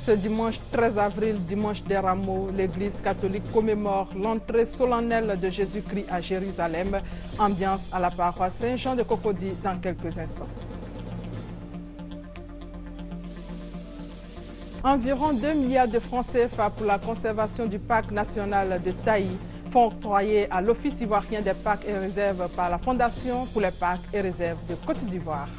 Ce dimanche 13 avril, dimanche des Rameaux, l'Église catholique commémore l'entrée solennelle de Jésus-Christ à Jérusalem. Ambiance à la paroisse Saint-Jean de Cocody dans quelques instants. Environ 2 milliards de francs CFA pour la conservation du parc national de Taï sont octroyés à l'Office ivoirien des parcs et réserves par la Fondation pour les parcs et réserves de Côte d'Ivoire.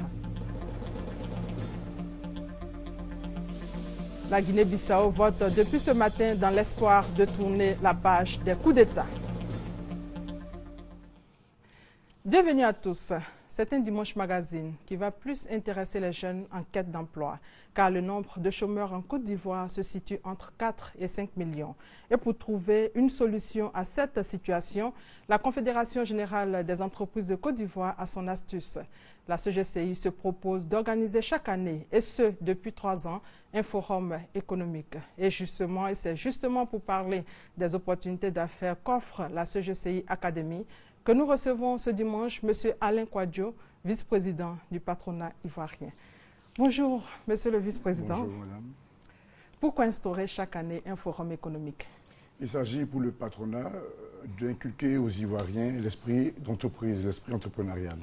La Guinée-Bissau vote depuis ce matin dans l'espoir de tourner la page des coups d'État. Bienvenue à tous. C'est un Dimanche Magazine qui va plus intéresser les jeunes en quête d'emploi, car le nombre de chômeurs en Côte d'Ivoire se situe entre 4 et 5 millions. Et pour trouver une solution à cette situation, la Confédération générale des entreprises de Côte d'Ivoire a son astuce. La CGCI se propose d'organiser chaque année, et ce depuis 3 ans, un forum économique. Et c'est justement pour parler des opportunités d'affaires qu'offre la CGCI Academy que nous recevons ce dimanche M. Alain Kouadio, vice-président du patronat ivoirien. Bonjour, monsieur le vice-président. Bonjour, madame. Pourquoi instaurer chaque année un forum économique? Il s'agit pour le patronat d'inculquer aux Ivoiriens l'esprit d'entreprise, l'esprit entrepreneurial.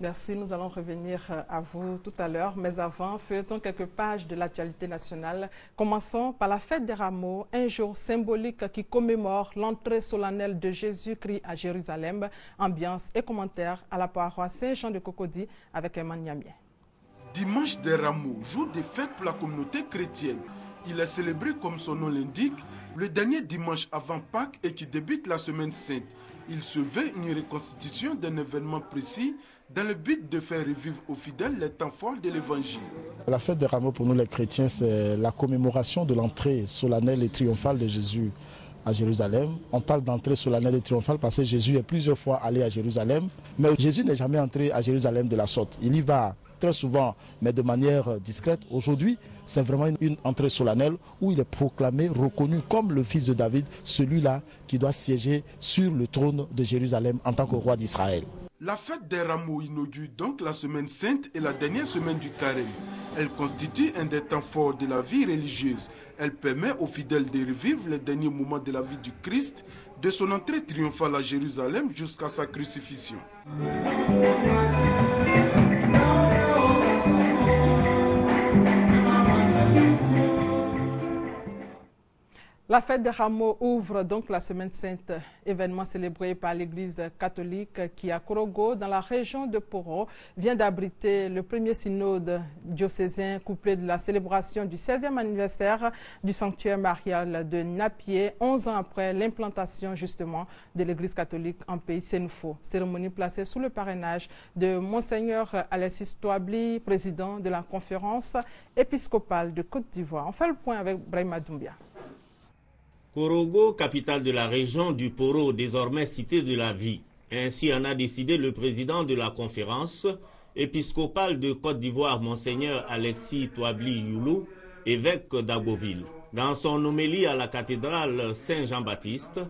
Merci, nous allons revenir à vous tout à l'heure. Mais avant, feuilletons quelques pages de l'actualité nationale. Commençons par la fête des Rameaux, un jour symbolique qui commémore l'entrée solennelle de Jésus-Christ à Jérusalem. Ambiance et commentaires à la paroisse Saint-Jean de Cocody avec Emmanuel Niamier. Dimanche des Rameaux, jour de fête pour la communauté chrétienne. Il est célébré, comme son nom l'indique, le dernier dimanche avant Pâques et qui débute la semaine sainte. Il se veut une reconstitution d'un événement précis dans le but de faire revivre aux fidèles les temps forts de l'Évangile. La fête des Rameaux pour nous les chrétiens, c'est la commémoration de l'entrée solennelle et triomphale de Jésus à Jérusalem. On parle d'entrée solennelle et triomphale parce que Jésus est plusieurs fois allé à Jérusalem. Mais Jésus n'est jamais entré à Jérusalem de la sorte. Il y va très souvent, mais de manière discrète. Aujourd'hui, c'est vraiment une entrée solennelle où il est proclamé, reconnu comme le fils de David, celui-là qui doit siéger sur le trône de Jérusalem en tant que roi d'Israël. La fête des Rameaux inaugure donc la semaine sainte et la dernière semaine du carême. Elle constitue un des temps forts de la vie religieuse. Elle permet aux fidèles de revivre les derniers moments de la vie du Christ, de son entrée triomphale à Jérusalem jusqu'à sa crucifixion. La fête des Rameaux ouvre donc la Semaine Sainte, événement célébré par l'Église catholique qui, à Korogo, dans la région de Poro, vient d'abriter le premier synode diocésain couplé de la célébration du 16e anniversaire du sanctuaire marial de Napié, 11 ans après l'implantation justement de l'Église catholique en pays Sénoufo. Cérémonie placée sous le parrainage de Monseigneur Alexis Touabli, président de la conférence épiscopale de Côte d'Ivoire. On fait le point avec Brahima Doumbia. Korogo, capitale de la région du Poro, désormais cité de la vie. Ainsi en a décidé le président de la conférence épiscopale de Côte d'Ivoire, Monseigneur Alexis Touabli Youlou, évêque d'Aboville. Dans son homélie à la cathédrale Saint-Jean-Baptiste,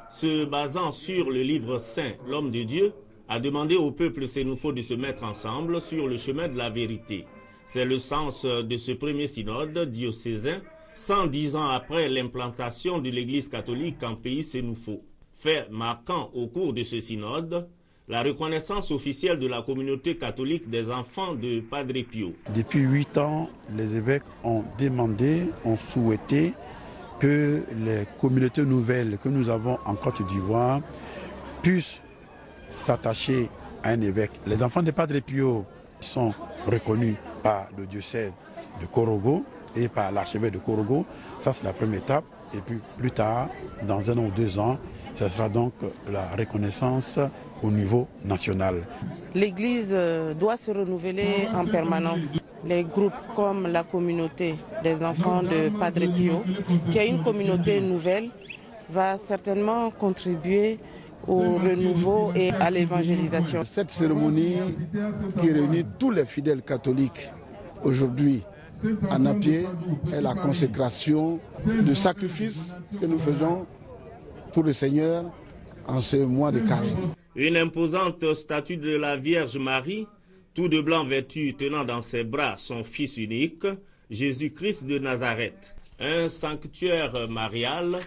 se basant sur le livre saint, l'homme de Dieu a demandé au peuple sénoufo de se mettre ensemble sur le chemin de la vérité. C'est le sens de ce premier synode diocésain, 110 ans après l'implantation de l'Église catholique en pays sénoufo. Fait marquant au cours de ce synode, la reconnaissance officielle de la communauté catholique des enfants de Padre Pio. Depuis 8 ans, les évêques ont demandé, ont souhaité que les communautés nouvelles que nous avons en Côte d'Ivoire puissent s'attacher à un évêque. Les enfants de Padre Pio sont reconnus par le diocèse de Korogo et par l'archevêque de Korogo. Ça, c'est la première étape. Et puis plus tard, dans 1 ou 2 ans, ce sera donc la reconnaissance au niveau national. L'Église doit se renouveler en permanence. Les groupes comme la communauté des enfants de Padre Pio, qui est une communauté nouvelle, va certainement contribuer au renouveau et à l'évangélisation. Cette cérémonie qui réunit tous les fidèles catholiques aujourd'hui à Napié est la consécration du sacrifice que nous faisons pour le Seigneur en ce mois de carême. Une imposante statue de la Vierge Marie, tout de blanc vêtu, tenant dans ses bras son fils unique, Jésus-Christ de Nazareth. un sanctuaire marial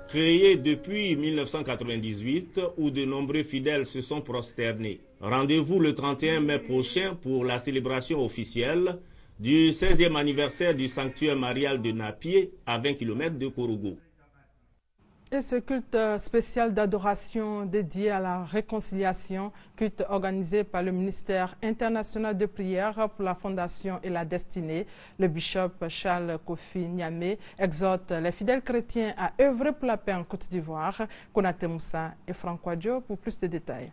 créé depuis 1998 où de nombreux fidèles se sont prosternés. Rendez-vous le 31 mai prochain pour la célébration officielle du 16e anniversaire du sanctuaire marial de Napié à 20 km de Korogo. Et ce culte spécial d'adoration dédié à la réconciliation, culte organisé par le ministère international de prière pour la Fondation et la Destinée, le bishop Charles Kofi Niamé exhorte les fidèles chrétiens à œuvrer pour la paix en Côte d'Ivoire. Konaté Moussa et Francois Dio pour plus de détails.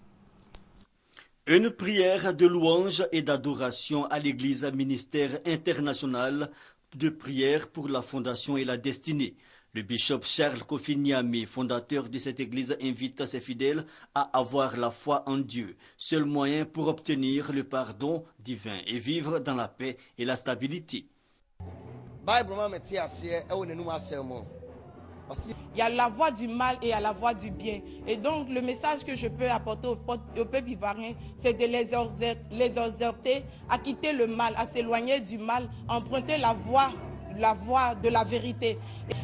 Une prière de louange et d'adoration à l'Église ministère international de prière pour la Fondation et la Destinée. Le bishop Charles Kofi Niamé, fondateur de cette église, invite ses fidèles à avoir la foi en Dieu, seul moyen pour obtenir le pardon divin et vivre dans la paix et la stabilité. Il y a la voie du mal et il y a la voie du bien. Et donc le message que je peux apporter au peuple ivoirien, c'est de les exhorter à quitter le mal, à s'éloigner du mal, à emprunter la voie de la vérité.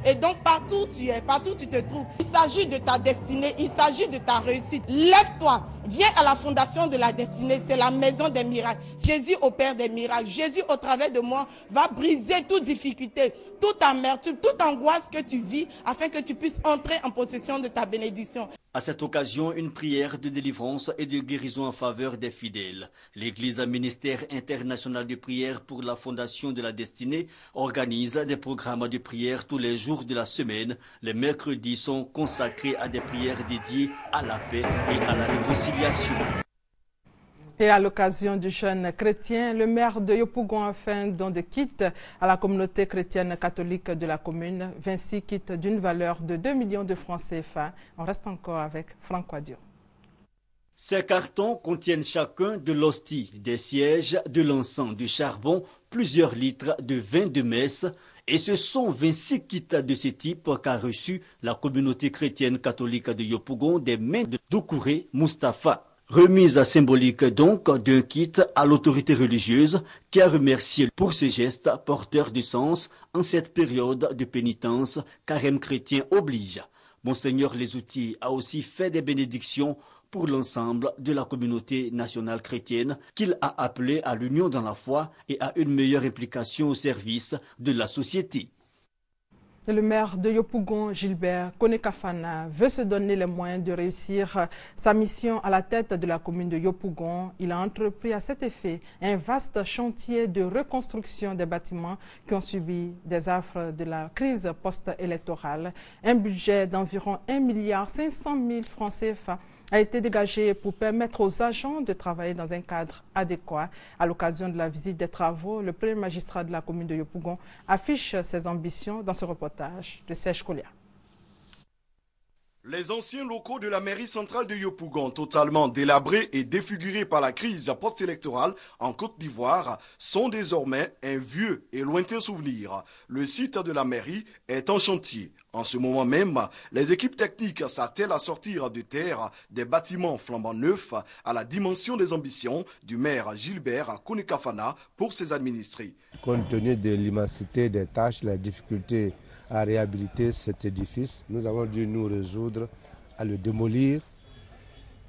Et donc partout où tu es, partout où tu te trouves, il s'agit de ta destinée, il s'agit de ta réussite. Lève-toi, viens à la fondation de la destinée, c'est la maison des miracles. Jésus opère des miracles. Jésus au travers de moi va briser toute difficulté, toute amertume, toute angoisse que tu vis afin que tu puisses entrer en possession de ta bénédiction. À cette occasion, une prière de délivrance et de guérison en faveur des fidèles. L'Église ministère international de prière pour la Fondation de la Destinée organise des programmes de prière tous les jours de la semaine. Les mercredis sont consacrés à des prières dédiées à la paix et à la réconciliation. Et à l'occasion du jeûne chrétien, le maire de Yopougon a fait un don de kit à la communauté chrétienne catholique de la commune. 26 kits d'une valeur de 2 millions de francs CFA. On reste encore avec Franck Wadio. Ces cartons contiennent chacun de l'hostie, des sièges, de l'encens, du charbon, plusieurs litres de vin de messe. Et ce sont 26 kits de ce type qu'a reçu la communauté chrétienne catholique de Yopougon des mains de Doucouré Mustapha. Remise symbolique donc d'un kit à l'autorité religieuse qui a remercié pour ce geste porteur de sens en cette période de pénitence, carême chrétien oblige. Monseigneur Lesoutier a aussi fait des bénédictions pour l'ensemble de la communauté nationale chrétienne qu'il a appelée à l'union dans la foi et à une meilleure implication au service de la société. Le maire de Yopougon, Gilbert Konekafana, veut se donner les moyens de réussir sa mission à la tête de la commune de Yopougon. Il a entrepris à cet effet un vaste chantier de reconstruction des bâtiments qui ont subi des affres de la crise post-électorale. Un budget d'environ 1,5 milliard de francs CFA a été dégagé pour permettre aux agents de travailler dans un cadre adéquat. À l'occasion de la visite des travaux, le premier magistrat de la commune de Yopougon affiche ses ambitions dans ce reportage de Serge Kolia. Les anciens locaux de la mairie centrale de Yopougon, totalement délabrés et défigurés par la crise post-électorale en Côte d'Ivoire, sont désormais un vieux et lointain souvenir. Le site de la mairie est en chantier. En ce moment même, les équipes techniques s'attellent à sortir de terre des bâtiments flambant neufs à la dimension des ambitions du maire Gilbert Konekafana pour ses administrés. Compte tenu de l'immensité des tâches, la difficulté à réhabiliter cet édifice, nous avons dû nous résoudre à le démolir.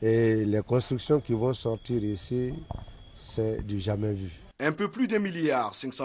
Et les constructions qui vont sortir ici, c'est du jamais vu. Un peu plus d'1,5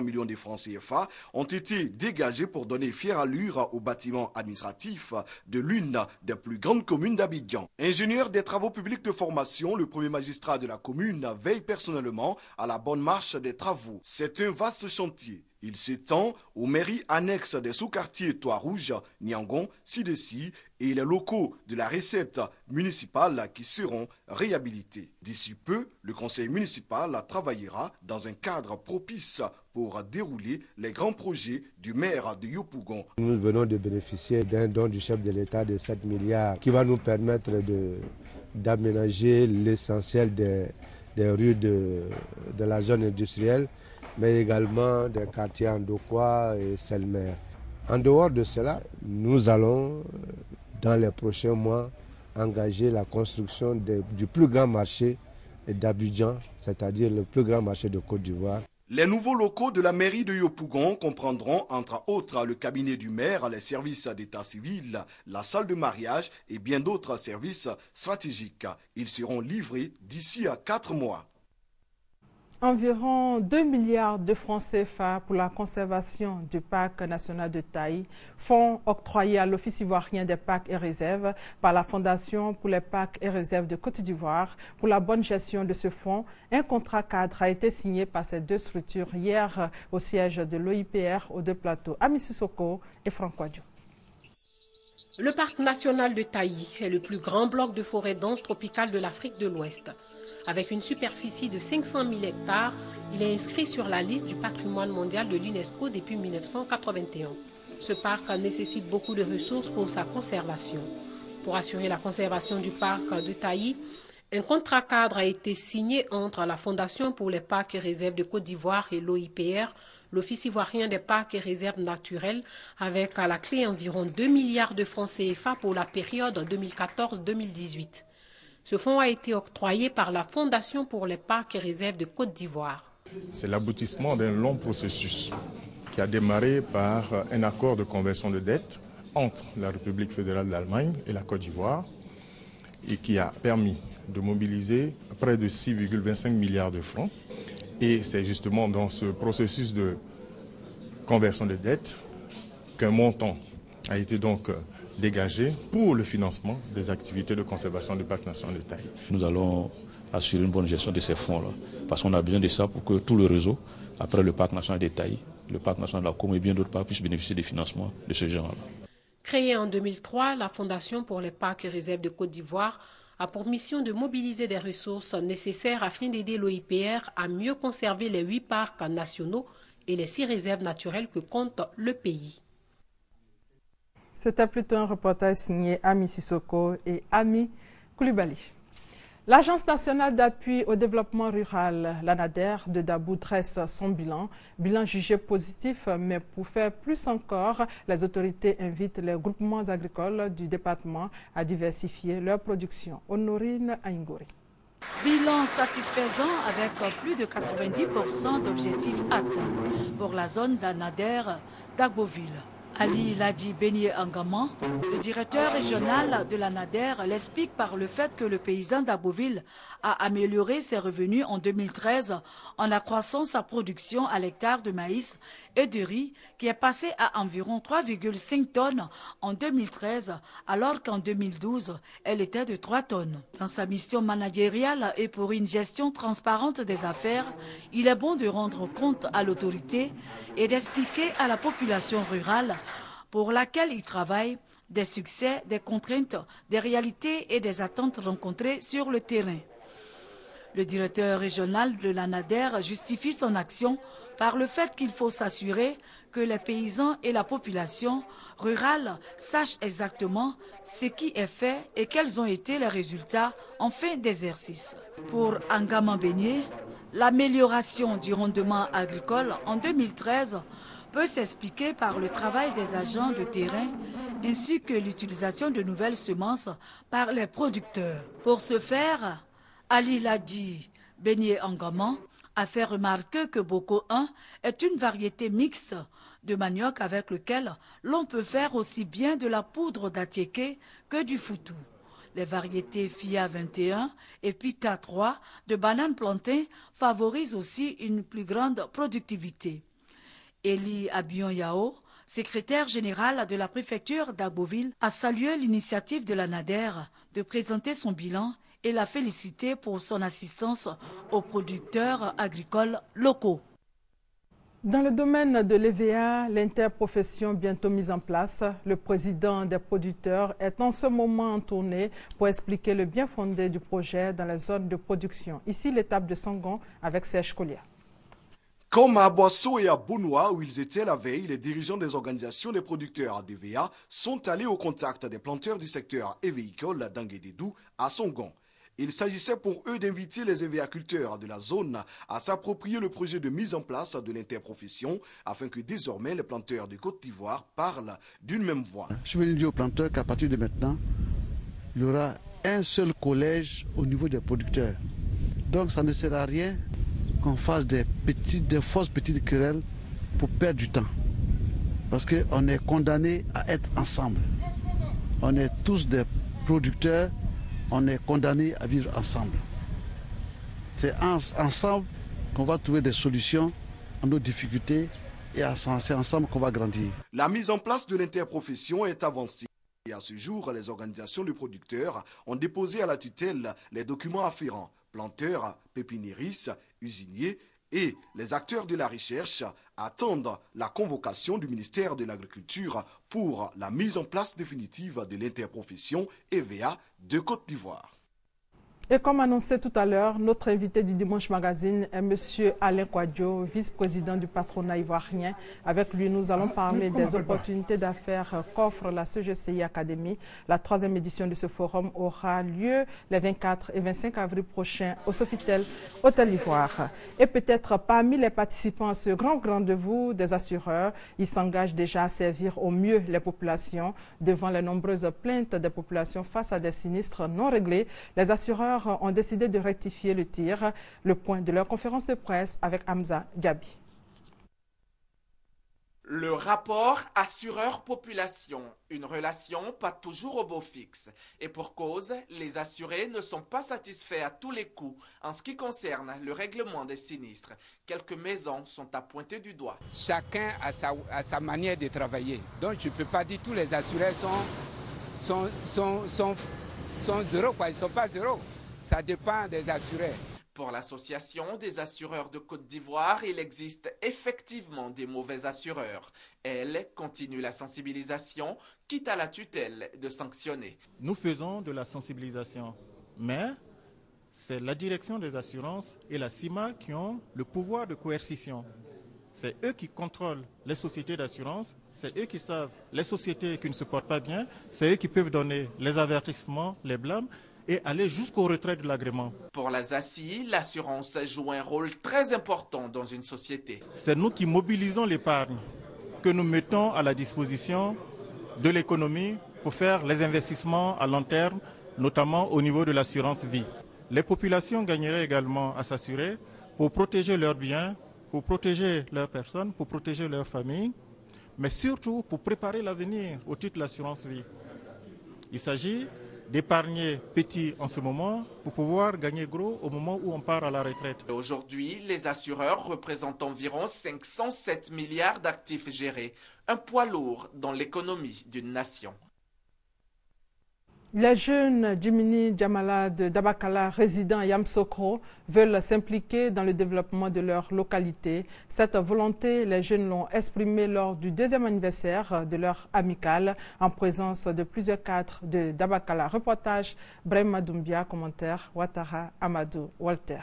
milliard de francs CFA ont été dégagés pour donner fière allure au bâtiment administratif de l'une des plus grandes communes d'Abidjan. Ingénieur des travaux publics de formation, le premier magistrat de la commune veille personnellement à la bonne marche des travaux. C'est un vaste chantier. Il s'étend aux mairies annexes des sous-quartiers Toit-Rouge, Niangon, Sidessi et les locaux de la recette municipale qui seront réhabilités. D'ici peu, le conseil municipal travaillera dans un cadre propice pour dérouler les grands projets du maire de Yopougon. Nous venons de bénéficier d'un don du chef de l'État de 7 milliards qui va nous permettre d'aménager l'essentiel des rues de la zone industrielle, mais également des quartiers Andokwa et Selmer. En dehors de cela, nous allons, dans les prochains mois, engager la construction du plus grand marché d'Abidjan, c'est-à-dire le plus grand marché de Côte d'Ivoire. Les nouveaux locaux de la mairie de Yopougon comprendront entre autres le cabinet du maire, les services d'état civil, la salle de mariage et bien d'autres services stratégiques. Ils seront livrés d'ici à 4 mois. Environ 2 milliards de francs CFA pour la conservation du parc national de Taï, fonds octroyés à l'Office ivoirien des parcs et réserves par la Fondation pour les parcs et réserves de Côte d'Ivoire. Pour la bonne gestion de ce fonds, un contrat cadre a été signé par ces deux structures hier au siège de l'OIPR aux deux plateaux, Ami Sissoko et Franck Wadjo. Le parc national de Taï est le plus grand bloc de forêt dense tropicale de l'Afrique de l'Ouest. Avec une superficie de 500 000 hectares, il est inscrit sur la liste du patrimoine mondial de l'UNESCO depuis 1981. Ce parc nécessite beaucoup de ressources pour sa conservation. Pour assurer la conservation du parc de Taï, un contrat cadre a été signé entre la Fondation pour les parcs et réserves de Côte d'Ivoire et l'OIPR, l'Office ivoirien des parcs et réserves naturelles, avec à la clé environ 2 milliards de francs CFA pour la période 2014-2018. Ce fonds a été octroyé par la Fondation pour les parcs et réserves de Côte d'Ivoire. C'est l'aboutissement d'un long processus qui a démarré par un accord de conversion de dette entre la République fédérale d'Allemagne et la Côte d'Ivoire et qui a permis de mobiliser près de 6,25 milliards de francs. Et c'est justement dans ce processus de conversion de dette qu'un montant a été donc dégagé pour le financement des activités de conservation du parc national de Taï. Nous allons assurer une bonne gestion de ces fonds-là, parce qu'on a besoin de ça pour que tout le réseau, après le parc national de Taï, le parc national de la Congo et bien d'autres parcs puissent bénéficier des financements de ce genre-là. Créée en 2003, la Fondation pour les parcs et réserves de Côte d'Ivoire a pour mission de mobiliser des ressources nécessaires afin d'aider l'OIPR à mieux conserver les 8 parcs nationaux et les 6 réserves naturelles que compte le pays. C'était plutôt un reportage signé Ami Sissoko et Ami Koulibaly. L'Agence nationale d'appui au développement rural, l'ANADER de Dabou, dresse son bilan jugé positif, mais pour faire plus encore, les autorités invitent les groupements agricoles du département à diversifier leur production. Honorine Aingori. Bilan satisfaisant avec plus de 90% d'objectifs atteints pour la zone d'ANADER d'Agboville. Ali Ladi Benye Angaman, le directeur régional de l'ANADER, l'explique par le fait que le paysan d'Agboville a amélioré ses revenus en 2013 en accroissant sa production à l'hectare de maïs et de riz qui est passé à environ 3,5 tonnes en 2013 alors qu'en 2012, elle était de 3 tonnes. Dans sa mission managériale et pour une gestion transparente des affaires, il est bon de rendre compte à l'autorité et d'expliquer à la population rurale pour laquelle il travaille des succès, des contraintes, des réalités et des attentes rencontrées sur le terrain. Le directeur régional de l'ANADER justifie son action par le fait qu'il faut s'assurer que les paysans et la population rurale sachent exactement ce qui est fait et quels ont été les résultats en fin d'exercice. Pour Angaman Benye, l'amélioration du rendement agricole en 2013 peut s'expliquer par le travail des agents de terrain ainsi que l'utilisation de nouvelles semences par les producteurs. Pour ce faire, Ali Ladi Benye Angaman a fait remarquer que Boko 1 est une variété mixte de manioc avec lequel l'on peut faire aussi bien de la poudre d'atiéké que du foutou. Les variétés FIA 21 et Pita 3 de bananes plantées favorisent aussi une plus grande productivité. Eli Abion Yao, secrétaire général de la préfecture d'Agboville, a salué l'initiative de l'ANADER de présenter son bilan et l'a félicité pour son assistance aux producteurs agricoles locaux. Dans le domaine de l'EVA, l'interprofession bientôt mise en place, le président des producteurs est en ce moment en tournée pour expliquer le bien fondé du projet dans les zones de production. Ici, l'étape de Sangon avec Serge Collier. Comme à Boisseau et à Bounois, où ils étaient la veille, les dirigeants des organisations des producteurs d'EVA sont allés au contact des planteurs du secteur évéicole d'Anguédédou à Sangon. Il s'agissait pour eux d'inviter les évéaculteurs de la zone à s'approprier le projet de mise en place de l'interprofession afin que désormais les planteurs de Côte d'Ivoire parlent d'une même voix. Je veux dire aux planteurs qu'à partir de maintenant, il y aura un seul collège au niveau des producteurs. Donc ça ne sert à rien qu'on fasse des fausses petites querelles pour perdre du temps. Parce qu'on est condamné à être ensemble. On est tous des producteurs, on est condamnés à vivre ensemble. C'est ensemble qu'on va trouver des solutions à nos difficultés et c'est ensemble qu'on va grandir. La mise en place de l'interprofession est avancée. Et à ce jour, les organisations de producteurs ont déposé à la tutelle les documents afférents. Planteurs, pépiniéristes, usiniers et les acteurs de la recherche attendent la convocation du ministère de l'Agriculture pour la mise en place définitive de l'interprofession EVA de Côte d'Ivoire. Et comme annoncé tout à l'heure, notre invité du Dimanche Magazine est M. Alain Kouadio, vice-président du patronat ivoirien. Avec lui, nous allons parler des opportunités d'affaires qu'offre la CGCI Academy. La 3e édition de ce forum aura lieu les 24 et 25 avril prochains au Sofitel Hôtel Ivoire. Et peut-être parmi les participants à ce grand rendez-vous des assureurs, ils s'engagent déjà à servir au mieux les populations. Devant les nombreuses plaintes des populations face à des sinistres non réglés, les assureurs ont décidé de rectifier le tir. Le point de leur conférence de presse avec Hamza Diaby. Le rapport assureur-population, une relation pas toujours au beau fixe. Et pour cause, les assurés ne sont pas satisfaits à tous les coups en ce qui concerne le règlement des sinistres. Quelques maisons sont à pointer du doigt. Chacun a sa manière de travailler. Donc je ne peux pas dire que tous les assurés sont zéro, quoi. Ils ne sont pas zéro. Ça dépend des assureurs. Pour l'association des assureurs de Côte d'Ivoire, il existe effectivement des mauvais assureurs. Elle continue la sensibilisation, quitte à la tutelle de sanctionner. Nous faisons de la sensibilisation, mais c'est la direction des assurances et la CIMA qui ont le pouvoir de coercition. C'est eux qui contrôlent les sociétés d'assurance, c'est eux qui savent les sociétés qui ne se portent pas bien, c'est eux qui peuvent donner les avertissements, les blâmes, et aller jusqu'au retrait de l'agrément. Pour la ZACI, l'assurance joue un rôle très important dans une société. C'est nous qui mobilisons l'épargne, que nous mettons à la disposition de l'économie pour faire les investissements à long terme, notamment au niveau de l'assurance vie. Les populations gagneraient également à s'assurer pour protéger leurs biens, pour protéger leurs personnes, pour protéger leurs familles, mais surtout pour préparer l'avenir au titre de l'assurance vie. Il s'agit d'épargner petit en ce moment pour pouvoir gagner gros au moment où on part à la retraite. Aujourd'hui, les assureurs représentent environ 507 milliards d'actifs gérés, un poids lourd dans l'économie d'une nation. Les jeunes Djimini Djamala de Dabakala, résidents à Yamoussoukro, veulent s'impliquer dans le développement de leur localité. Cette volonté, les jeunes l'ont exprimée lors du 2e anniversaire de leur amicale, en présence de plusieurs cadres de Dabakala. Reportage, Brema Doumbia, commentaire, Ouattara Amadou Walter.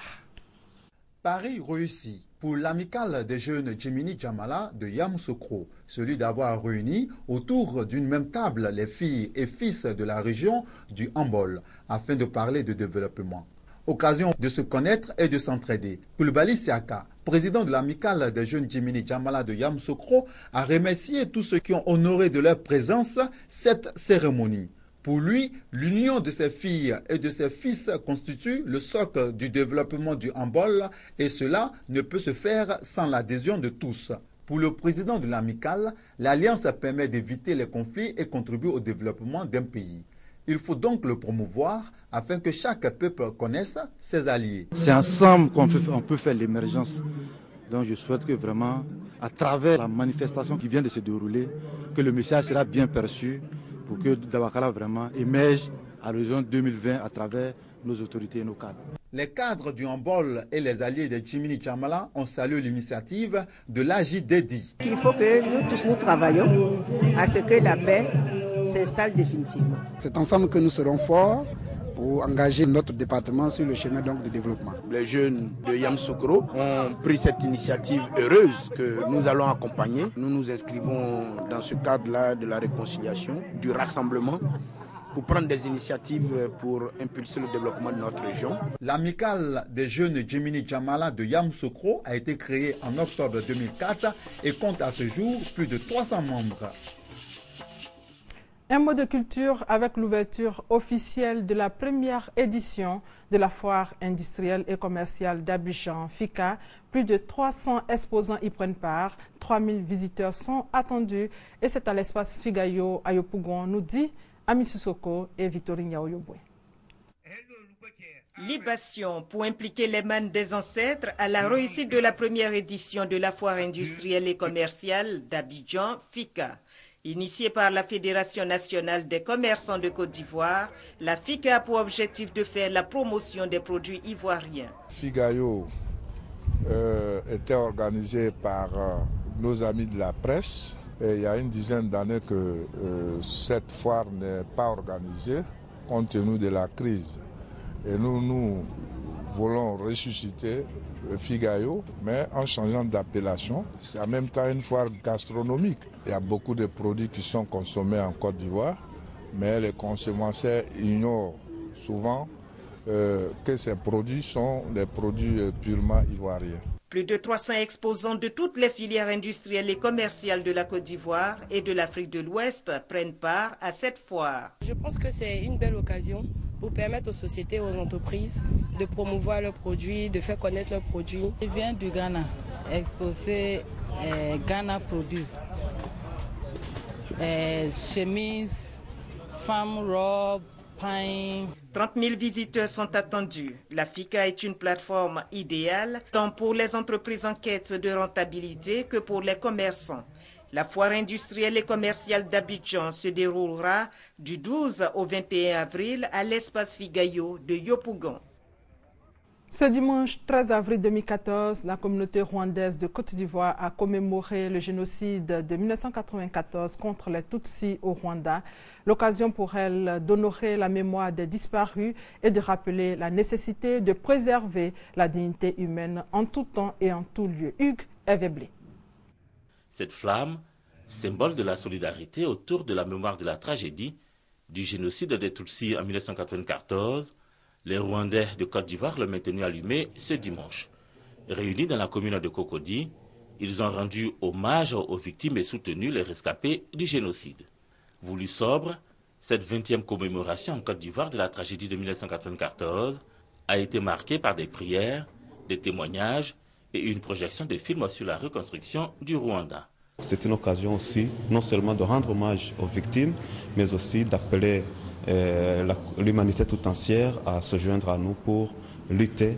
Pari réussi pour l'amicale des jeunes Djimini Djamala de Yamoussoukro, celui d'avoir réuni autour d'une même table les filles et fils de la région du Hambol afin de parler de développement. Occasion de se connaître et de s'entraider. Koulibaly Siaka, président de l'amicale des jeunes Djimini Djamala de Yamoussoukro, a remercié tous ceux qui ont honoré de leur présence cette cérémonie. Pour lui, l'union de ses filles et de ses fils constitue le socle du développement du Hambol et cela ne peut se faire sans l'adhésion de tous. Pour le président de l'amicale, l'alliance permet d'éviter les conflits et contribue au développement d'un pays. Il faut donc le promouvoir afin que chaque peuple connaisse ses alliés. C'est ensemble qu'on peut faire l'émergence. Donc je souhaite que vraiment, à travers la manifestation qui vient de se dérouler, que le message sera bien perçu pour que Dabakala vraiment émerge à l'horizon 2020 à travers nos autorités et nos cadres. Les cadres du Hambol et les alliés de Djimini Djamala ont salué l'initiative de l'AJDD. Il faut que nous tous nous travaillions à ce que la paix s'installe définitivement. C'est ensemble que nous serons forts pour engager notre département sur le chemin donc de développement. Les jeunes de Yamoussoukro ont pris cette initiative heureuse que nous allons accompagner. Nous nous inscrivons dans ce cadre-là de la réconciliation, du rassemblement, pour prendre des initiatives pour impulser le développement de notre région. L'amicale des jeunes Djimini Djamala de Yamoussoukro a été créée en octobre 2004 et compte à ce jour plus de 300 membres. Un mot de culture avec l'ouverture officielle de la première édition de la foire industrielle et commerciale d'Abidjan, FICA. Plus de 300 exposants y prennent part, 3000 visiteurs sont attendus et c'est à l'espace Figayo à Yopougon, nous dit Ami Sissoko et Victorine Yaoyoboué. Libation pour impliquer les mânes des ancêtres à la réussite de la première édition de la foire industrielle et commerciale d'Abidjan, FICA. Initiée par la Fédération nationale des commerçants de Côte d'Ivoire, la FICA a pour objectif de faire la promotion des produits ivoiriens. Figayo était organisé par nos amis de la presse. Et il y a une dizaine d'années que cette foire n'est pas organisée compte tenu de la crise. Et nous voulons ressusciter Figayo, mais en changeant d'appellation. C'est en même temps une foire gastronomique. Il y a beaucoup de produits qui sont consommés en Côte d'Ivoire, mais les consommateurs ignorent souvent que ces produits sont des produits purement ivoiriens. Plus de 300 exposants de toutes les filières industrielles et commerciales de la Côte d'Ivoire et de l'Afrique de l'Ouest prennent part à cette foire. Je pense que c'est une belle occasion pour permettre aux sociétés et aux entreprises de promouvoir leurs produits, de faire connaître leurs produits. Je viens du Ghana, exposer Ghana produits. Chemises, femmes, robes, pain. 30 000 visiteurs sont attendus. La FICA est une plateforme idéale tant pour les entreprises en quête de rentabilité que pour les commerçants. La foire industrielle et commerciale d'Abidjan se déroulera du 12 au 21 avril à l'espace Figayo de Yopougon. Ce dimanche 13 avril 2014, la communauté rwandaise de Côte d'Ivoire a commémoré le génocide de 1994 contre les Tutsis au Rwanda. L'occasion pour elle d'honorer la mémoire des disparus et de rappeler la nécessité de préserver la dignité humaine en tout temps et en tout lieu. Hugues Eveblé. Cette flamme, symbole de la solidarité autour de la mémoire de la tragédie du génocide des Tutsis en 1994, les Rwandais de Côte d'Ivoire l'ont maintenu allumé ce dimanche. Réunis dans la commune de Cocody, ils ont rendu hommage aux victimes et soutenu les rescapés du génocide. Voulu sobre, cette 20e commémoration en Côte d'Ivoire de la tragédie de 1994 a été marquée par des prières, des témoignages et une projection de films sur la reconstruction du Rwanda. C'est une occasion aussi non seulement de rendre hommage aux victimes, mais aussi d'appeler l'humanité tout entière à se joindre à nous pour lutter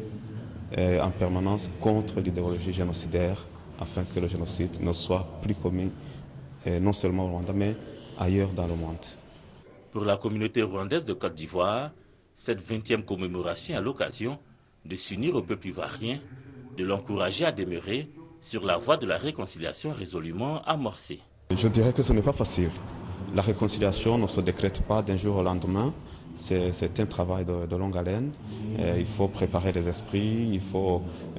en permanence contre l'idéologie génocidaire afin que le génocide ne soit plus commis non seulement au Rwanda mais ailleurs dans le monde. Pour la communauté rwandaise de Côte d'Ivoire, cette 20e commémoration est l'occasion de s'unir au peuple ivoirien, de l'encourager à demeurer sur la voie de la réconciliation résolument amorcée. Je dirais que ce n'est pas facile. La réconciliation ne se décrète pas d'un jour au lendemain, c'est un travail de longue haleine. Il faut préparer les esprits,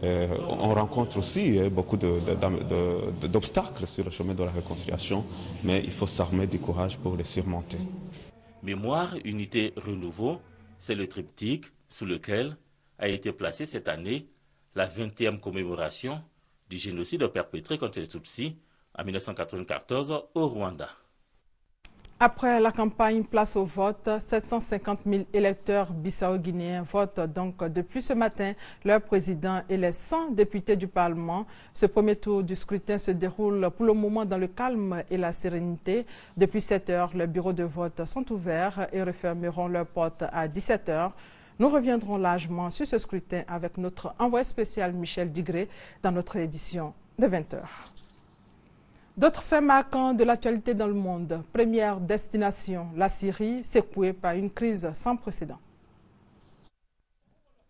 on rencontre aussi beaucoup d'obstacles sur le chemin de la réconciliation, mais il faut s'armer du courage pour les surmonter. Mémoire, unité, renouveau, c'est le triptyque sous lequel a été placée cette année la 20e commémoration du génocide perpétré contre les Tutsis en 1994 au Rwanda. Après la campagne Place au vote, 750 000 électeurs bissau-guinéens votent donc depuis ce matin leur président et les 100 députés du Parlement. Ce premier tour du scrutin se déroule pour le moment dans le calme et la sérénité. Depuis 7 heures, les bureaux de vote sont ouverts et refermeront leurs portes à 17 heures. Nous reviendrons largement sur ce scrutin avec notre envoyé spécial Michel Digré dans notre édition de 20 heures. D'autres faits marquants de l'actualité dans le monde. Première destination, la Syrie, secouée par une crise sans précédent.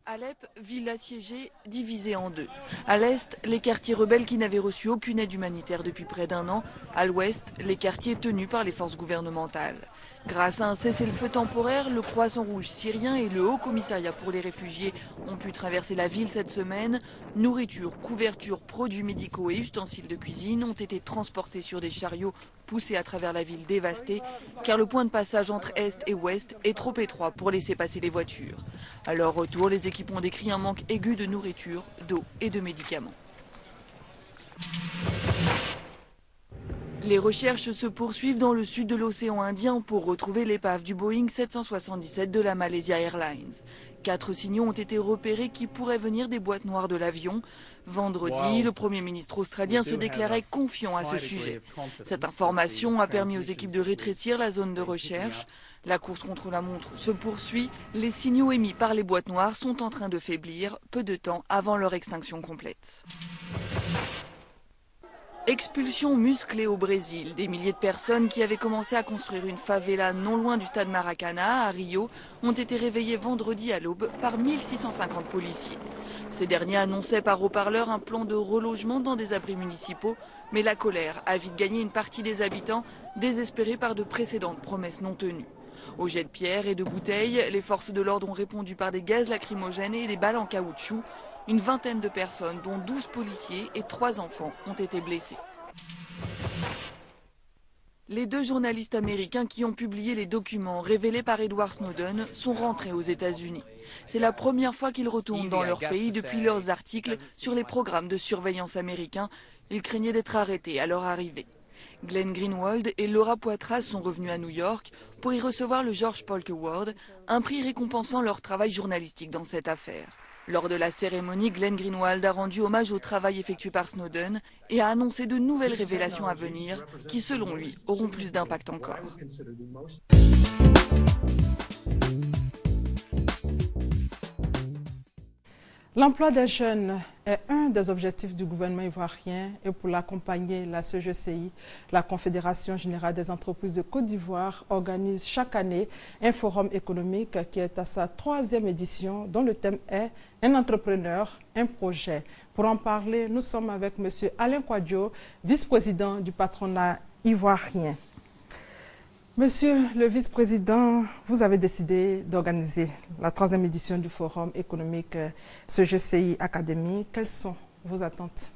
Alep, ville assiégée, divisée en deux. À l'est, les quartiers rebelles qui n'avaient reçu aucune aide humanitaire depuis près d'un an. À l'ouest, les quartiers tenus par les forces gouvernementales. Grâce à un cessez-le-feu temporaire, le Croissant Rouge syrien et le Haut Commissariat pour les réfugiés ont pu traverser la ville cette semaine. Nourriture, couverture, produits médicaux et ustensiles de cuisine ont été transportés sur des chariots poussés à travers la ville dévastée, car le point de passage entre Est et Ouest est trop étroit pour laisser passer les voitures. À leur retour, les équipes ont décrit un manque aigu de nourriture, d'eau et de médicaments. Les recherches se poursuivent dans le sud de l'océan Indien pour retrouver l'épave du Boeing 777 de la Malaysia Airlines. 4 signaux ont été repérés qui pourraient venir des boîtes noires de l'avion. Vendredi, le Premier ministre australien se déclarait confiant à ce sujet. Cette information a permis aux équipes de rétrécir la zone de recherche. La course contre la montre se poursuit. Les signaux émis par les boîtes noires sont en train de faiblir, peu de temps avant leur extinction complète. Expulsion musclée au Brésil. Des milliers de personnes qui avaient commencé à construire une favela non loin du stade Maracanã, à Rio, ont été réveillées vendredi à l'aube par 1650 policiers. Ces derniers annonçaient par haut-parleur un plan de relogement dans des abris municipaux, mais la colère a vite gagné une partie des habitants, désespérés par de précédentes promesses non tenues. Aux jets de pierre et de bouteilles, les forces de l'ordre ont répondu par des gaz lacrymogènes et des balles en caoutchouc. Une vingtaine de personnes, dont 12 policiers et 3 enfants, ont été blessés. Les 2 journalistes américains qui ont publié les documents révélés par Edward Snowden sont rentrés aux États-Unis. C'est la première fois qu'ils retournent dans leur pays depuis leurs articles sur les programmes de surveillance américains. Ils craignaient d'être arrêtés à leur arrivée. Glenn Greenwald et Laura Poitras sont revenus à New York pour y recevoir le George Polk Award, un prix récompensant leur travail journalistique dans cette affaire. Lors de la cérémonie, Glenn Greenwald a rendu hommage au travail effectué par Snowden et a annoncé de nouvelles révélations à venir qui, selon lui, auront plus d'impact encore. L'emploi des jeunes est un des objectifs du gouvernement ivoirien et pour l'accompagner, la CGCI, la Confédération générale des entreprises de Côte d'Ivoire, organise chaque année un forum économique qui est à sa 3e édition dont le thème est « Un entrepreneur, un projet ». Pour en parler, nous sommes avec M. Alain Kouadio, vice-président du patronat ivoirien. Monsieur le vice-président, vous avez décidé d'organiser la 3e édition du Forum économique CGCI Académie. Quelles sont vos attentes?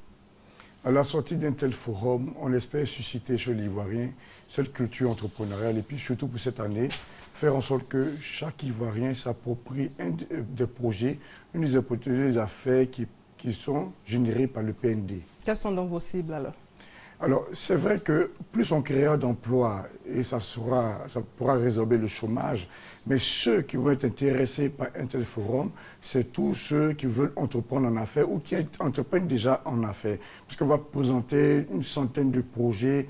À la sortie d'un tel forum, on espère susciter chez l'Ivoirien cette culture entrepreneuriale et puis surtout pour cette année, faire en sorte que chaque Ivoirien s'approprie un des projets, une des opportunités d'affaires qui sont générées par le PND. Quelles sont donc vos cibles alors? Alors, c'est vrai que plus on créera d'emplois et ça pourra résorber le chômage, mais ceux qui vont être intéressés par un tel forum, c'est tous ceux qui veulent entreprendre en affaires ou qui entreprennent déjà en affaires. Puisqu'on va présenter une centaine de projets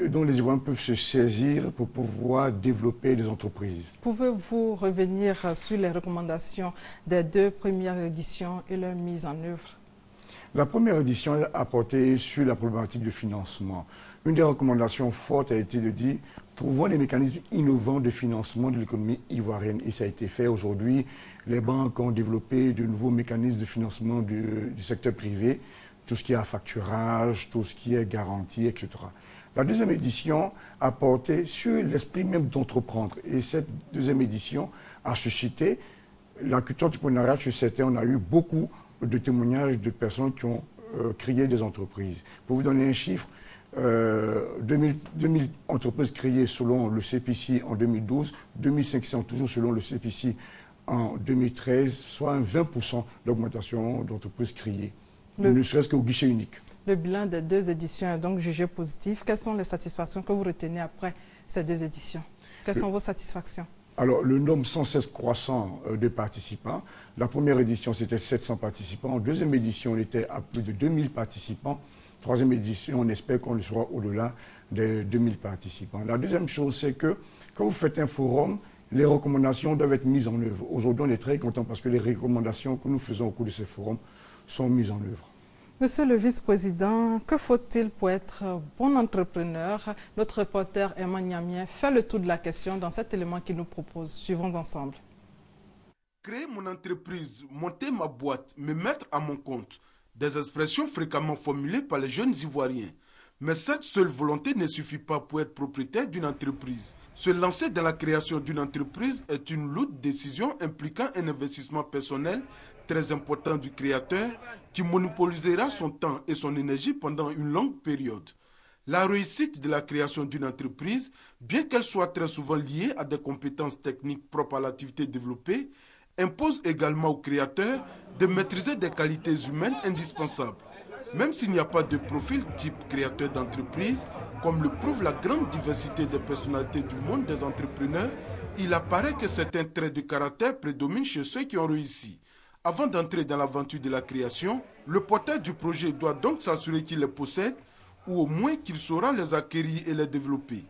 dont les Ivoiriens peuvent se saisir pour pouvoir développer des entreprises. Pouvez-vous revenir sur les recommandations des 2 premières éditions et leur mise en œuvre? La première édition a porté sur la problématique de financement. Une des recommandations fortes a été de dire trouvons des mécanismes innovants de financement de l'économie ivoirienne. Et ça a été fait aujourd'hui. Les banques ont développé de nouveaux mécanismes de financement du secteur privé, tout ce qui est facturage, tout ce qui est garantie, etc. La 2e édition a porté sur l'esprit même d'entreprendre. Et cette 2e édition a suscité la culture entrepreneuriale chez certains. On a eu beaucoup de témoignages de personnes qui ont créé des entreprises. Pour vous donner un chiffre, 2000 entreprises créées selon le CPC en 2012, 2500 toujours selon le CPC en 2013, soit un 20% d'augmentation d'entreprises créées, ne serait-ce qu'au guichet unique. Le bilan des 2 éditions est donc jugé positif. Quelles sont les satisfactions que vous retenez après ces 2 éditions? Quelles sont vos satisfactions? Alors, le nombre sans cesse croissant de participants. La première édition, c'était 700 participants. En 2e édition, on était à plus de 2000 participants. 3e édition, on espère qu'on le sera au-delà des 2000 participants. La deuxième chose, c'est que quand vous faites un forum, les recommandations doivent être mises en œuvre. Aujourd'hui, on est très content parce que les recommandations que nous faisons au cours de ce forum sont mises en œuvre. Monsieur le vice-président, que faut-il pour être bon entrepreneur? Notre reporter Emmanuel Niamien fait le tour de la question dans cet élément qu'il nous propose. Suivons ensemble. Créer mon entreprise, monter ma boîte, me mettre à mon compte. Des expressions fréquemment formulées par les jeunes Ivoiriens. Mais cette seule volonté ne suffit pas pour être propriétaire d'une entreprise. Se lancer dans la création d'une entreprise est une lourde décision impliquant un investissement personnel très important du créateur qui monopolisera son temps et son énergie pendant une longue période. La réussite de la création d'une entreprise, bien qu'elle soit très souvent liée à des compétences techniques propres à l'activité développée, impose également au créateur de maîtriser des qualités humaines indispensables. Même s'il n'y a pas de profil type créateur d'entreprise, comme le prouve la grande diversité des personnalités du monde des entrepreneurs, il apparaît que certains traits de caractère prédominent chez ceux qui ont réussi. Avant d'entrer dans l'aventure de la création, le porteur du projet doit donc s'assurer qu'il les possède ou au moins qu'il saura les acquérir et les développer.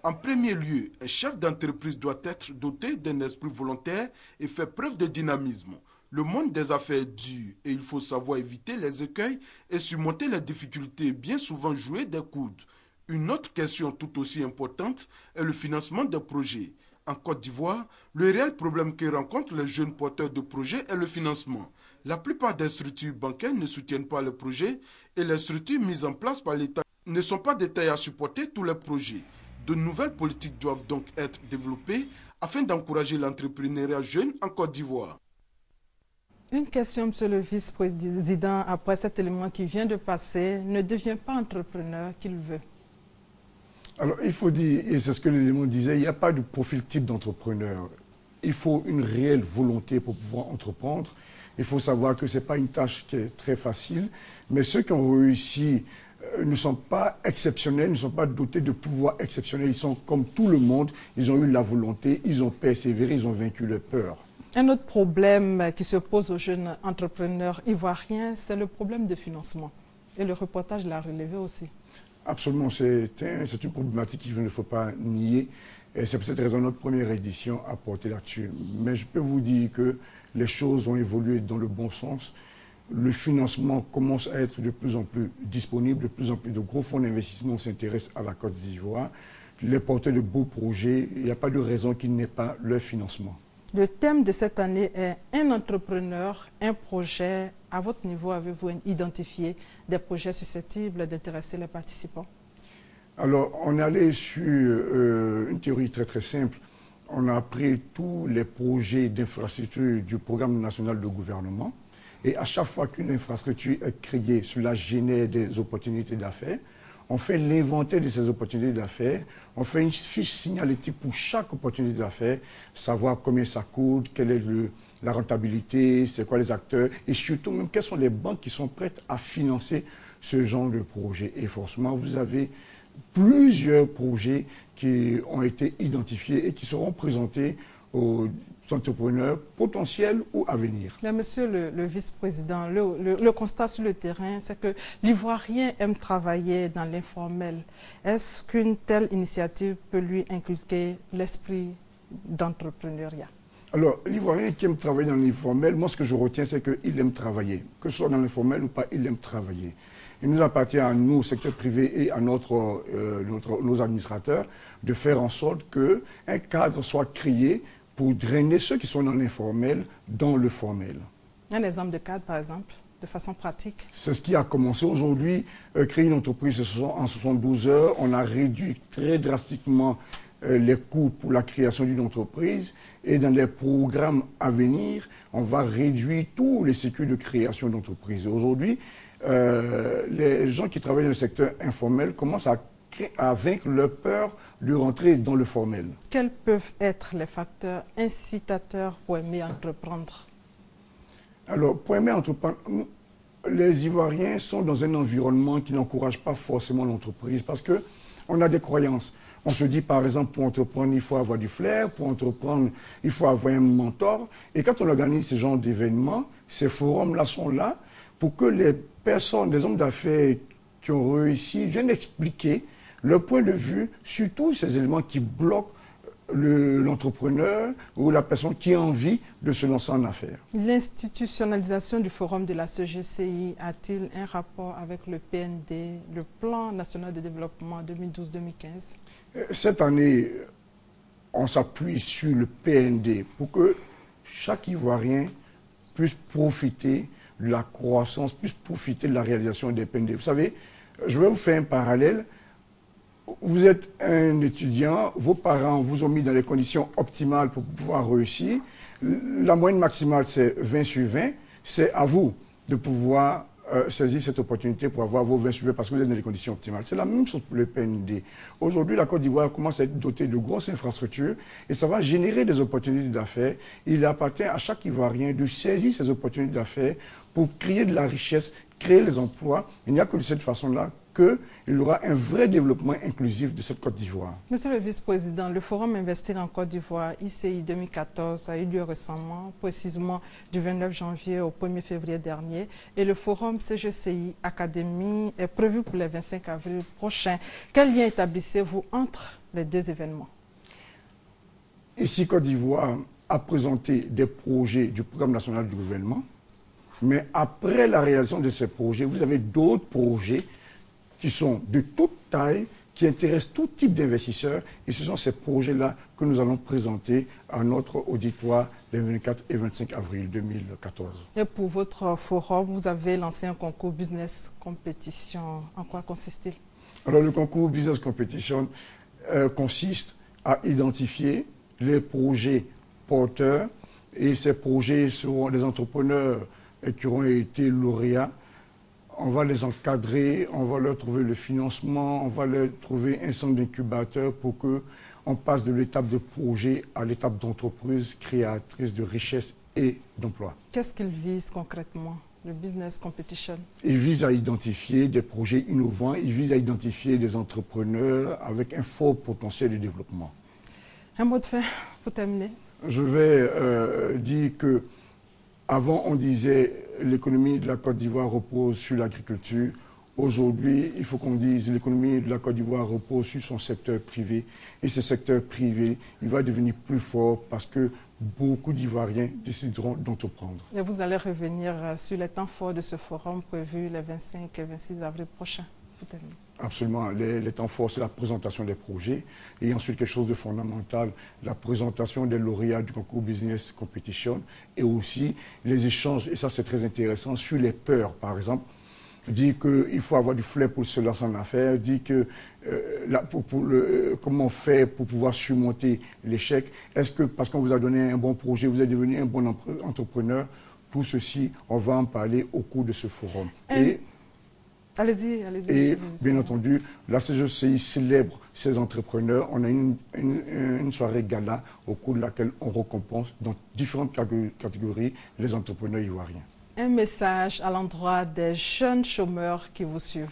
En premier lieu, un chef d'entreprise doit être doté d'un esprit volontaire et faire preuve de dynamisme. Le monde des affaires est dur et il faut savoir éviter les écueils et surmonter les difficultés, bien souvent jouer des coudes. Une autre question tout aussi importante est le financement des projets. En Côte d'Ivoire, le réel problème que rencontrent les jeunes porteurs de projets est le financement. La plupart des structures bancaires ne soutiennent pas les projets et les structures mises en place par l'État ne sont pas de taille à supporter tous les projets. De nouvelles politiques doivent donc être développées afin d'encourager l'entrepreneuriat jeune en Côte d'Ivoire. Une question, Monsieur le Vice-président, après cet élément qui vient de passer, ne devient pas entrepreneur qu'il veut? Alors, il faut dire, et c'est ce que l'élément disait, il n'y a pas de profil type d'entrepreneur. Il faut une réelle volonté pour pouvoir entreprendre. Il faut savoir que ce n'est pas une tâche qui est très facile, mais ceux qui ont réussi ne sont pas exceptionnels, ne sont pas dotés de pouvoirs exceptionnels. Ils sont comme tout le monde, ils ont eu la volonté, ils ont persévéré, ils ont vaincu leur peur. Un autre problème qui se pose aux jeunes entrepreneurs ivoiriens, c'est le problème de financement. Et le reportage l'a relevé aussi. Absolument, c'est une problématique qu'il ne faut pas nier. Et c'est pour cette raison que notre première édition a porté là-dessus. Mais je peux vous dire que les choses ont évolué dans le bon sens. Le financement commence à être de plus en plus disponible, de plus en plus de gros fonds d'investissement s'intéressent à la Côte d'Ivoire. Les porteurs de beaux projets, il n'y a pas de raison qu'il n'ait pas leur financement. Le thème de cette année est un entrepreneur, un projet. À votre niveau, avez-vous identifié des projets susceptibles d'intéresser les participants? Alors, on est allé sur une théorie très très simple. On a pris tous les projets d'infrastructure du programme national de gouvernement. Et à chaque fois qu'une infrastructure est créée, cela génère des opportunités d'affaires. On fait l'inventaire de ces opportunités d'affaires. On fait une fiche signalétique pour chaque opportunité d'affaires, savoir combien ça coûte, quelle est la rentabilité, c'est quoi les acteurs, et surtout même quelles sont les banques qui sont prêtes à financer ce genre de projet. Et forcément, vous avez plusieurs projets qui ont été identifiés et qui seront présentés aux entrepreneurs potentiels ou à venir. Mais monsieur le vice-président, le constat sur le terrain, c'est que l'Ivoirien aime travailler dans l'informel. Est-ce qu'une telle initiative peut lui inculquer l'esprit d'entrepreneuriat? Alors, l'Ivoirien qui aime travailler dans l'informel, moi ce que je retiens, c'est qu'il aime travailler. Que ce soit dans l'informel ou pas, il aime travailler. Il nous appartient à nous, au secteur privé et à nos administrateurs, de faire en sorte qu'un cadre soit créé pour drainer ceux qui sont dans l'informel dans le formel. Un exemple de cadre, par exemple, de façon pratique? C'est ce qui a commencé aujourd'hui. Créer une entreprise en 72 heures, on a réduit très drastiquement les coûts pour la création d'une entreprise. Et dans les programmes à venir, on va réduire tous les circuits de création d'entreprise. Aujourd'hui, les gens qui travaillent dans le secteur informel commencent à vaincre leur peur de rentrer dans le formel. Quels peuvent être les facteurs incitateurs pour aimer entreprendre? Alors, pour aimer entreprendre, les Ivoiriens sont dans un environnement qui n'encourage pas forcément l'entreprise parce qu'on a des croyances. On se dit, par exemple, pour entreprendre, il faut avoir du flair, pour entreprendre, il faut avoir un mentor. Et quand on organise ce genre d'événements, ces forums-là sont là pour que les personnes, les hommes d'affaires qui ont réussi viennent expliquer leur point de vue sur tous ces éléments qui bloquent l'entrepreneur ou la personne qui a envie de se lancer en affaires. L'institutionnalisation du forum de la CGCI a-t-il un rapport avec le PND, le Plan national de développement 2012-2015? Cette année, on s'appuie sur le PND pour que chaque Ivoirien puisse profiter de la croissance, puisse profiter de la réalisation des PND. Vous savez, je vais vous faire un parallèle. Vous êtes un étudiant, vos parents vous ont mis dans les conditions optimales pour pouvoir réussir. La moyenne maximale, c'est 20 sur 20. C'est à vous de pouvoir saisir cette opportunité pour avoir vos 20 sur 20 parce que vous êtes dans les conditions optimales. C'est la même chose pour le PND. Aujourd'hui, la Côte d'Ivoire commence à être dotée de grosses infrastructures et ça va générer des opportunités d'affaires. Il appartient à chaque Ivoirien de saisir ces opportunités d'affaires pour créer de la richesse créer les emplois. Il n'y a que de cette façon-là qu'il y aura un vrai développement inclusif de cette Côte d'Ivoire. Monsieur le vice-président, le Forum Investir en Côte d'Ivoire, ICI 2014, a eu lieu récemment, précisément du 29 janvier au 1er février dernier. Et le Forum CGCI Académie est prévu pour le 25 avril prochain. Quel lien établissez-vous entre les deux événements? Ici, Côte d'Ivoire a présenté des projets du programme national du gouvernement. Mais après la réalisation de ces projets, vous avez d'autres projets qui sont de toute taille, qui intéressent tout type d'investisseurs. Et ce sont ces projets-là que nous allons présenter à notre auditoire les 24 et 25 avril 2014. Et pour votre forum, vous avez lancé un concours Business Competition. En quoi consiste-t-il? Alors, le concours Business Competition consiste à identifier les projets porteurs. Et ces projets seront des entrepreneurs qui auront été lauréats. On va les encadrer, on va leur trouver le financement, on va leur trouver un centre d'incubateur pour qu'on passe de l'étape de projet à l'étape d'entreprise créatrice de richesse et d'emploi. Qu'est-ce qu'il vise concrètement, le Business Competition? Il vise à identifier des projets innovants, il vise à identifier des entrepreneurs avec un fort potentiel de développement. Un mot de fin pour terminer. Je vais dire que avant, on disait l'économie de la Côte d'Ivoire repose sur l'agriculture. Aujourd'hui, il faut qu'on dise l'économie de la Côte d'Ivoire repose sur son secteur privé. Et ce secteur privé, il va devenir plus fort parce que beaucoup d'Ivoiriens décideront d'entreprendre. Et vous allez revenir sur les temps forts de ce forum prévu les 25 et 26 avril prochains. Absolument. Les temps forts, c'est la présentation des projets. Et ensuite, quelque chose de fondamental, la présentation des lauréats du concours Business Competition. Et aussi les échanges, et ça c'est très intéressant, sur les peurs, par exemple. Dit qu'il faut avoir du flair pour se lancer en affaires, dit que comment faire pour pouvoir surmonter l'échec. Est-ce que parce qu'on vous a donné un bon projet, vous êtes devenu un bon entrepreneur? Tout ceci, on va en parler au cours de ce forum. Allez-y. Et bien entendu, la CGCI célèbre ces entrepreneurs. On a une soirée gala au cours de laquelle on récompense dans différentes catégories les entrepreneurs ivoiriens. Un message à l'endroit des jeunes chômeurs qui vous suivent.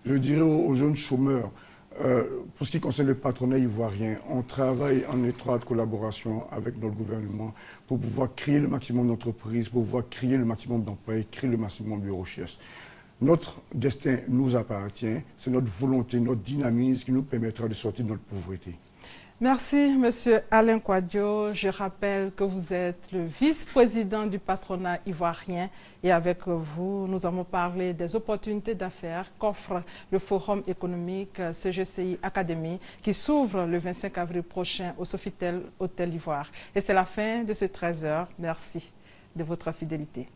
Je dirais aux jeunes chômeurs, pour ce qui concerne le patronat ivoirien, on travaille en étroite collaboration avec notre gouvernement pour pouvoir créer le maximum d'entreprises, pour pouvoir créer le maximum d'emplois et créer le maximum de richesses. Notre destin nous appartient, c'est notre volonté, notre dynamisme qui nous permettra de sortir de notre pauvreté. Merci, Monsieur Alain Kouadio. Je rappelle que vous êtes le vice-président du patronat ivoirien et avec vous, nous avons parlé des opportunités d'affaires qu'offre le Forum économique CGCI Académie qui s'ouvre le 25 avril prochain au Sofitel Hôtel Ivoire. Et c'est la fin de ce 13h. Merci de votre fidélité.